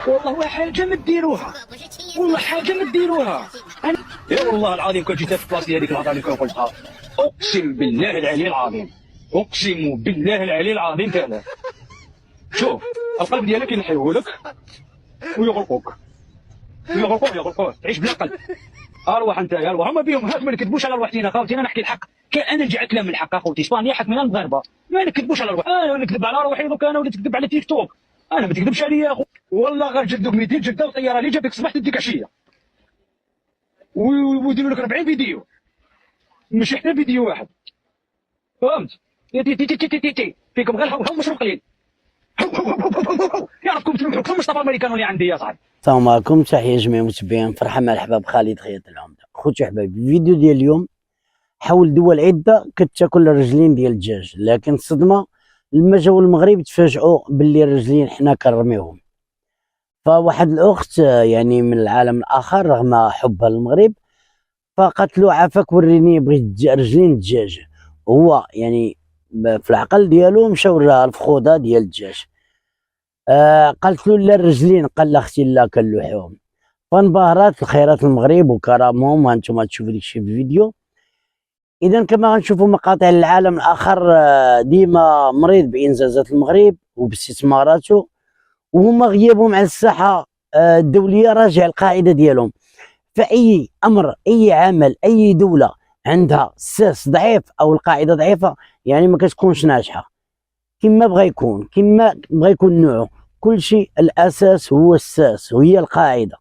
والله حاجه ما ديروها، والله حاجه ما ديروها. يا والله العظيم كنت جيت في بلاصتي هذيك الهضره اللي قلتها، اقسم بالله العلي العظيم، اقسم بالله العلي العظيم ثلاث. شوف القلب ديالك ينحيوه لك ويغلقوك، يغلقوه تعيش بلا قلب. ارواح انت يا ارواح، هما بيهم هاك ما نكذبوش على رواحتنا خاوتي، انا نحكي الحق. كان انا نجي كلام الحق اخوتي، اسبانيا حكمنا المغاربه، ما نكذبوش على رواحنا. انا نكذب على روحي دوك، انا وليت تكذب على تيك توك، انا ما تكذبش عليا اخو. والله غير جدوك 200 جده وطياره اللي جابك صباح تديك عشيه ويديروا لك 40 فيديو، مش حتى فيديو واحد، فهمت؟ يا تي تي تي تي تي تي فيكم غير هو مشروب قليل، يا ربكم تلوحوا كم مصطفى امريكان اللي عندي يا صاحبي. السلام عليكم، تحية جميع المتابعين، فرحة مع الحباب خالد خياط العمدة. خوتي وحبايبي، الفيديو ديال اليوم حول دول عدة كتاكل الرجلين ديال الدجاج، لكن الصدمة لما جاو المغرب تفاجئوا باللي الرجلين حنا كنرميوهم. فواحد الأخت يعني من العالم الآخر رغم حبها للمغرب فقالت له عافاك وريني بغيت رجلين الدجاج. هو يعني في العقل ديالو مشى وراها الفخوذة ديال الدجاج. قالت له لا الرجلين، قال لها اختي لا كنلوحوهم. فانبهرت لخيرات المغرب وكرمهم، وانتم تشوفوا داكشي في الفيديو. اذا كما غنشوفوا مقاطع العالم الاخر ديما مريض بانجازات المغرب وباستثماراته، وهما غيابهم على الساحه الدوليه راجع القاعده ديالهم. فاي امر، اي عمل، اي دوله عندها الساس ضعيف او القاعده ضعيفه يعني ما كتكونش ناجحه. كما بغى يكون، كما بغى يكون نوعه، كل شيء الاساس هو الساس وهي القاعده.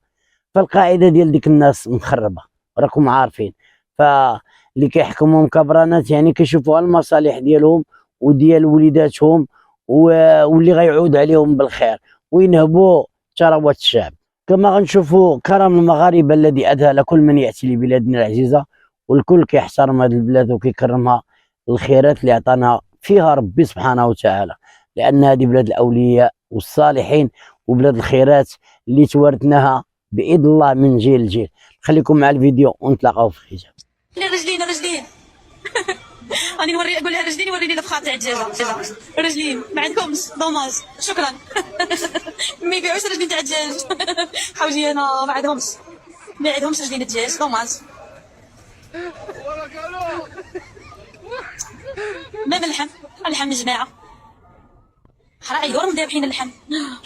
فالقاعده ديال ديك الناس مخربه راكم عارفين، فاللي كيحكمهم كبرانات يعني كيشوفوا المصالح ديالهم وديال وليداتهم واللي غيعود عليهم بالخير وينهبوا ثروات الشعب. كما غنشوفوا كرم المغاربه الذي اذهل كل من ياتي لبلادنا العزيزه، والكل كيحترم هذه البلاد وكيكرمها الخيرات اللي عطانا فيها ربي سبحانه وتعالى، لان هذه بلاد الاولياء والصالحين وبلاد الخيرات اللي توارثناها باذن الله من جيل لجيل. خليكم مع الفيديو ونتلاقاو في الختام. رجلين راني نوري، اقول لها رجلين وريني لفخات تاع الدجاجه. رجلين ما عندكمش، دوماج، شكرا. ما يبيعوش رجلين تاع الدجاج. حوجي انا ما عندهمش رجلين الدجاج، دوماج. ما من اللحم جماعه حرا يدور مذابحين اللحم،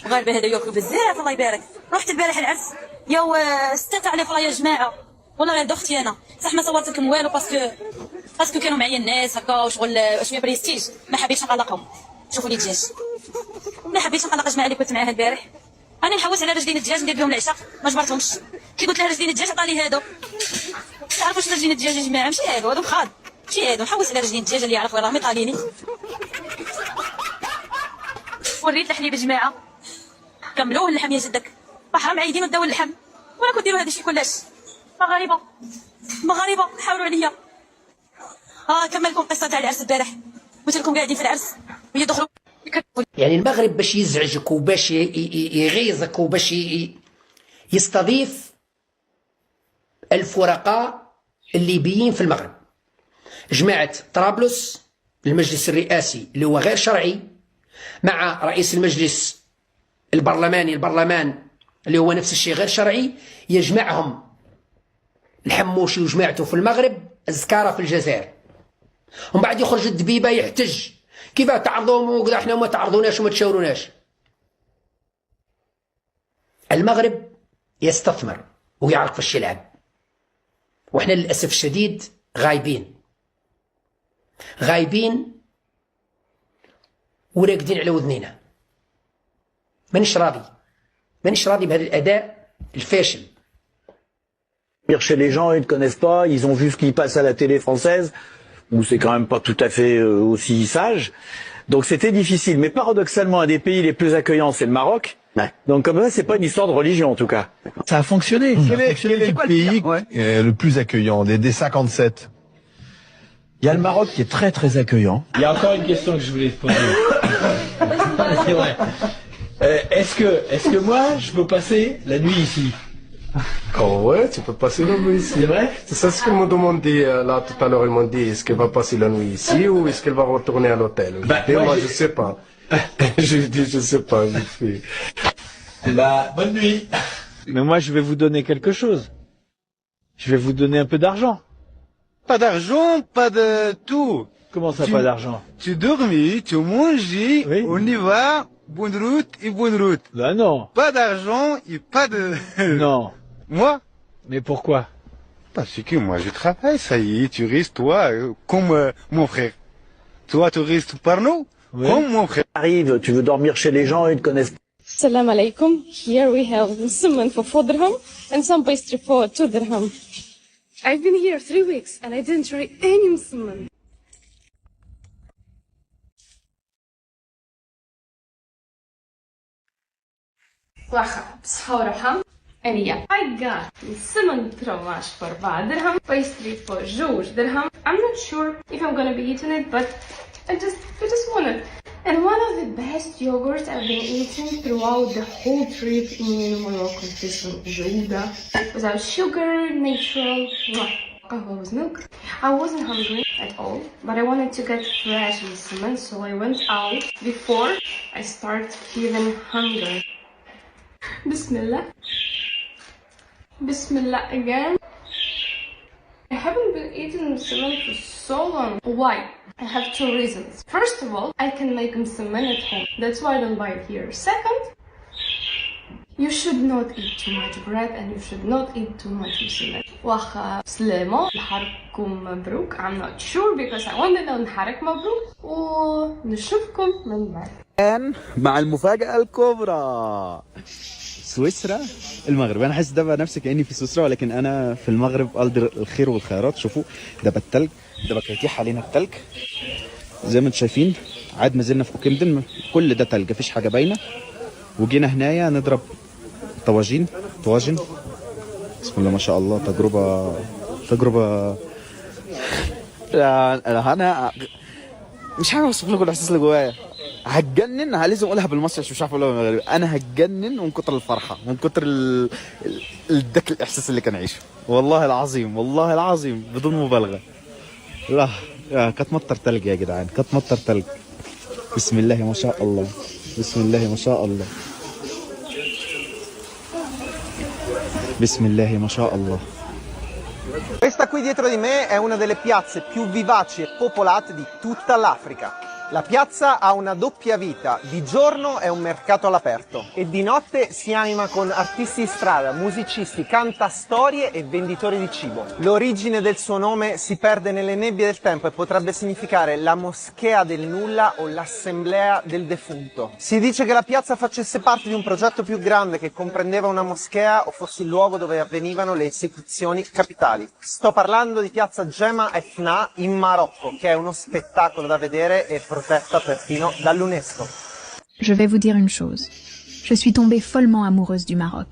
وغالبا هذا ياكلوا بزاف الله يبارك. رحت البارح العرس يا 6000 راه يا جماعه، والله غير اختي انا صح ما صورت لكم والو باسكو كانوا معايا الناس هكا وشغل شويه بريستيج، ما حبيتش نقلقهم. شوفوا لي الدجاج، ما حبيتش نقلق الجماعه اللي كنت معاها البارح. راني نحوس على رجلين الدجاج ندير بهم العشاء، ما جبرتهمش. كي قلت لها رجلين الدجاج عطاني هادو. تعرفوا واش رجلين الدجاج يا جماعه؟ ماشي هادو فخاد، ماشي هادو. نحوس على رجلين الدجاج اللي يعرف وين راهم يطاليني. وريت الحليب يا جماعه، كملوه اللحم يا جدك، حرام عايدين وداو اللحم، وراكم ديروا هذا الشيء كلاش. مغاربه حاولوا عليا. كملكم القصه تاع العرس البارح، قلت لكم قاعدين في العرس ويدخلوا يعني المغرب باش يزعجك وباش يغيظك وباش يستضيف الفرقاء الليبيين في المغرب. جماعة طرابلس، المجلس الرئاسي اللي هو غير شرعي، مع رئيس المجلس البرلمان اللي هو نفس الشيء غير شرعي، يجمعهم الحموشي وجماعته في المغرب، الزكارة في الجزائر. ومن بعد يخرج الدبيبة يحتج كيف تعرضوا وكذا، احنا ما تعرضوناش وما تشاوروناش. المغرب يستثمر ويعرف فاش يلعب، واحنا للاسف الشديد غايبين وراقدين على وذنينا. مانيش راضي بهذا الاداء الفاشل. Chez les gens, ils ne connaissent pas, ils ont vu ce qui passe à la télé française, où c'est quand même pas tout à fait aussi sage. Donc c'était difficile. Mais paradoxalement, un des pays les plus accueillants, c'est le Maroc. Ouais. Donc comme ça, c'est pas une histoire de religion en tout cas. Ça a fonctionné. Quel est le pays le plus accueillant des 57? Il y a le Maroc qui est très très accueillant. Il y a encore une question que je voulais te poser. C'est vrai. Est-ce que moi, je peux passer la nuit ici? Oh ouais, tu peux passer la nuit ici. C'est vrai? C'est ça ce qu'ils m'ont demandé là tout à l'heure. Ils m'ont dit est-ce qu'elle va passer la nuit ici ou est-ce qu'elle va retourner à l'hôtel? Moi je sais pas. J'ai dit je sais pas. Bah, bonne nuit. Mais moi, je vais vous donner quelque chose. Je vais vous donner un peu d'argent. Pas d'argent, pas de tout. Comment ça, pas d'argent? Tu dormis, tu manges, Oui. on y va, bonne route et bonne route. Bah non. Pas d'argent et pas de... Non. Moi? Mais pourquoi? Parce que moi je travaille, ça y est, tu restes toi, comme mon frère. Toi tu restes par nous, Oui. comme mon frère. Arrive, tu veux dormir chez les gens, ils te connaissent pas. Salam alaikum. Here we have salmon for 4 dirham and some pastry for 2 dirham. I've been here 3 weeks and I didn't try any salmon. واخا بصحة ورحم أنية. I got salmon fromage for 4 dirham, pastry for 2 dirham. I'm not sure if I'm gonna be eating it, but I just want it. And one of the best yogurts I've been eating throughout the whole trip in Morocco. This one, Jouda, without sugar, natural. Qahwa with milk. I wasn't hungry at all, but I wanted to get fresh salmon, so I went out before I start feeling hunger. Bismillah. Bismillah again. I haven't been eating salmon for so long. Why? I have 2 reasons. First of all, I can make salmon at home. That's why I don't buy it here. Second, you should not eat too much bread and you should not eat too much salmon. واخا سلامة نحرككم مبروك. I'm not sure because I want to know نحرك مبروك ونشوفكم من بعد. الآن مع المفاجأة الكبرى، سويسرا المغرب. انا حاسس ده بقى نفسي كاني في سويسرا، ولكن انا في المغرب ارض الخير والخيرات. شوفوا ده بقى التلج، ده بقى يتيح علينا التلج زي ما انتم شايفين. عاد ما زلنا في اوكمدن، كل ده تلج مفيش حاجه باينه. وجينا هنايا نضرب طواجن. بسم الله ما شاء الله. تجربه انا مش عارف اوصف لكم الاحساس اللي جوايا. هتجنن، لازم اقولها بالمصري عشان مش عارف اقولها بالمغربي. انا هتجنن من كتر الفرحه، من كتر الدك الاحساس اللي كان عايشه. والله العظيم بدون مبالغه. لا كانت مطر تلج يا جدعان، كانت مطر تلج. بسم الله ما شاء الله، بسم الله ما شاء الله، بسم الله ما شاء الله. Questa qui dietro di me è una delle piazze più vivaci e popolate di tutta l'Africa. La piazza ha una doppia vita, di giorno è un mercato all'aperto e di notte si anima con artisti di strada, musicisti, cantastorie e venditori di cibo. L'origine del suo nome si perde nelle nebbie del tempo e potrebbe significare la moschea del nulla o l'assemblea del defunto. Si dice che la piazza facesse parte di un progetto più grande che comprendeva una moschea o fosse il luogo dove avvenivano le esecuzioni capitali. Sto parlando di piazza Gema Efna in Marocco, che è uno spettacolo da vedere e protetta perfino dall'UNESCO. Je vais vous dire une chose. Je suis tombée follement amoureuse du Maroc.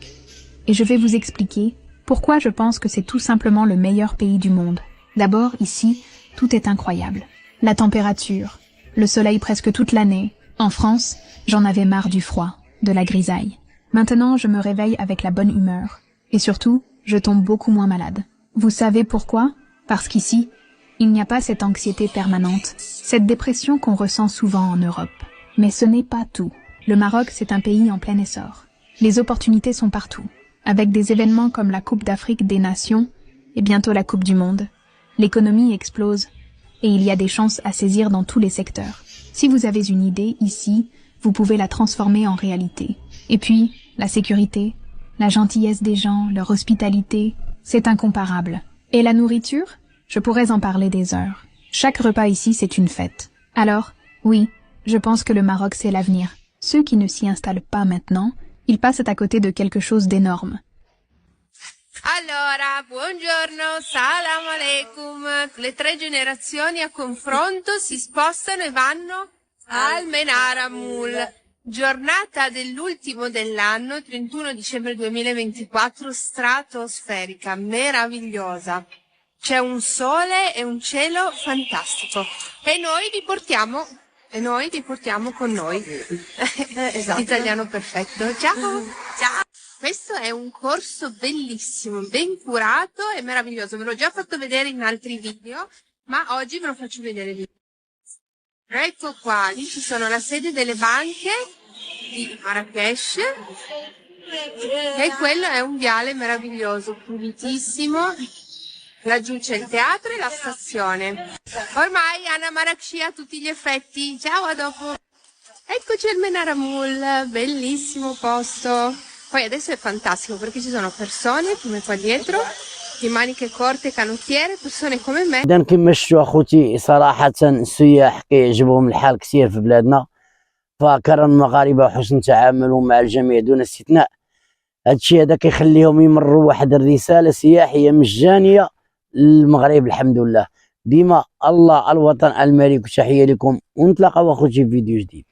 Et je vais vous expliquer pourquoi je pense que c'est tout simplement le meilleur pays du monde. D'abord, ici, tout est incroyable. La température, le soleil presque toute l'année. En France, j'en avais marre du froid, de la grisaille. Maintenant, je me réveille avec la bonne humeur. Et surtout, je tombe beaucoup moins malade. Vous savez pourquoi? Parce qu'ici, il n'y a pas cette anxiété permanente, cette dépression qu'on ressent souvent en Europe. Mais ce n'est pas tout. Le Maroc, c'est un pays en plein essor. Les opportunités sont partout. Avec des événements comme la Coupe d'Afrique des Nations et bientôt la Coupe du Monde, l'économie explose et il y a des chances à saisir dans tous les secteurs. Si vous avez une idée ici, vous pouvez la transformer en réalité. Et puis, la sécurité, la gentillesse des gens, leur hospitalité, c'est incomparable. Et la nourriture? Je pourrais en parler des heures. Chaque repas ici, c'est une fête. Alors, oui, je pense que le Maroc, c'est l'avenir. Ceux qui ne s'y installent pas maintenant, ils passent à côté de quelque chose d'énorme. Allora, buongiorno, salam alaikum. Le 3 generazioni a confronto si spostano e vanno al Menara Mall. Giornata dell'ultimo dell'anno, 31 dicembre 2024, stratosferica, meravigliosa. C'è un sole e un cielo fantastico. E noi vi portiamo con noi. Esatto. Italiano perfetto. Ciao! Ciao! Questo è un corso bellissimo, ben curato e meraviglioso. Ve l'ho già fatto vedere in altri video, ma oggi ve lo faccio vedere di nuovo. Ecco qua, lì ci sono la sede delle banche di Marrakesh E quello è un viale meraviglioso, pulitissimo. Laggiù c'è il teatro e la stazione. Ormai Anna Marrakech a tutti gli effetti. Ciao, a dopo. Eccoci al Menara Mall, bellissimo posto. Poi adesso è fantastico perché ci sono persone come qua dietro, di maniche corte, canottiere, persone come me. إذا كما شفتوا أخوتي صراحة السياح كيعجبهم الحال كثير في بلادنا، فكرم المغاربة وحسن تعاملهم مع الجميع دون استثناء. هادشي هذا كيخليهم يمروا واحد الرسالة سياحية مجانية للمغرب الحمد لله. ديما الله الوطن الملك، وتحية لكم، ونتلاقاو أخوتي في فيديو جديد.